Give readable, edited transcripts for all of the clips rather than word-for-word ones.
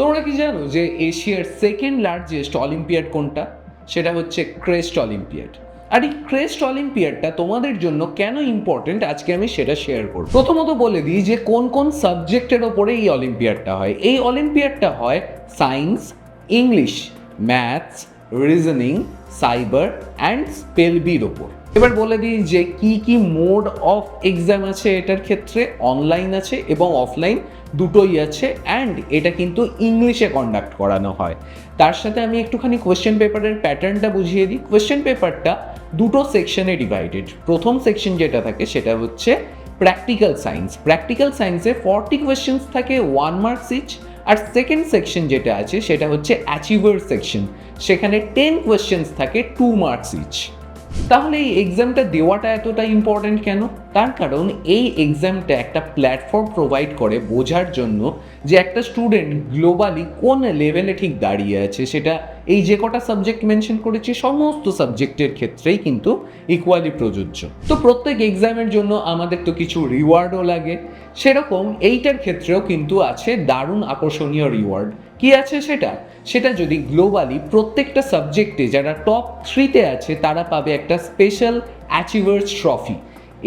তোমরা কি জানো যে এশিয়ার সেকেন্ড লার্জেস্ট অলিম্পিয়াড কোনটা? সেটা হচ্ছে ক্রেস্ট অলিম্পিয়াড। আর এই ক্রেস্ট অলিম্পিয়াডটা তোমাদের জন্য কেন ইম্পর্টেন্ট আজকে আমি সেটা শেয়ার করব। প্রথমত বলে দিই যে কোন কোন সাবজেক্টের ওপরে এই অলিম্পিয়াডটা হয়। এই অলিম্পিয়াডটা হয় science, English, maths, reasoning, cyber and স্পেলবির ওপর। এবার বলে দিই যে কি কি মোড অফ এক্সাম আছে এটার ক্ষেত্রে। অনলাইন আছে এবং অফলাইন দুটোই আছে, অ্যান্ড এটা কিন্তু ইংলিশে কন্ডাক্ট করানো হয়। তার সাথে আমি একটুখানি কোয়েশ্চেন পেপারের প্যাটার্নটা বুঝিয়ে দিই। কোয়েশ্চেন পেপারটা দুটো সেকশনে ডিভাইডেড। প্রথম সেকশন যেটা থাকে সেটা হচ্ছে প্র্যাকটিক্যাল সায়েন্স। প্র্যাকটিক্যাল সায়েন্সে 40 কোয়েশ্চেন্স থাকে, 1 মার্কস ইচ। আর সেকেন্ড সেকশন যেটা আছে সেটা হচ্ছে অ্যাচিভার সেকশন, সেখানে 10 কোয়েশ্চেন্স থাকে, 2 মার্কস ইচ। তাহলে এই এক্সামটা দেওয়াটা এতটা ইম্পর্টেন্ট কেন? তার কারণ এই এক্সামটা একটা প্ল্যাটফর্ম প্রোভাইড করে বোঝার জন্য যে একটা স্টুডেন্ট গ্লোবালি কোন লেভেলে ঠিক দাঁড়িয়ে আছে। সেটা এই যে কটা সাবজেক্ট মেনশন করেছি সমস্ত সাবজেক্টের ক্ষেত্রেই কিন্তু ইকুয়ালি প্রযোজ্য। তো প্রত্যেক এক্সামের জন্য আমাদের তো কিছু রিওয়ার্ডও লাগে, সেরকম এইটার ক্ষেত্রেও কিন্তু আছে দারুণ আকর্ষণীয় রিওয়ার্ড। কি আছে সেটা? সেটা যদি গ্লোবালি প্রত্যেকটা সাবজেক্টে যারা টপ 3-তে আছে তারা পাবে একটা স্পেশাল অ্যাচিভার্স ট্রফি।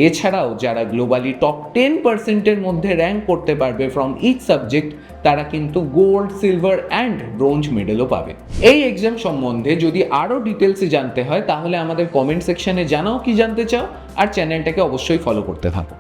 এছাড়াও যারা গ্লোবালি টপ 10%-এর মধ্যে র্যাঙ্ক করতে পারবে ফ্রম ইচ সাবজেক্ট তারা কিন্তু গোল্ড, সিলভার অ্যান্ড ব্রোঞ্জ মেডেলও পাবে। এই এক্সাম সম্বন্ধে যদি আরও ডিটেলসে জানতে হয় তাহলে আমাদের কমেন্ট সেকশনে জানাও কি জানতে চাও, আর চ্যানেলটাকে অবশ্যই ফলো করতে থাকো।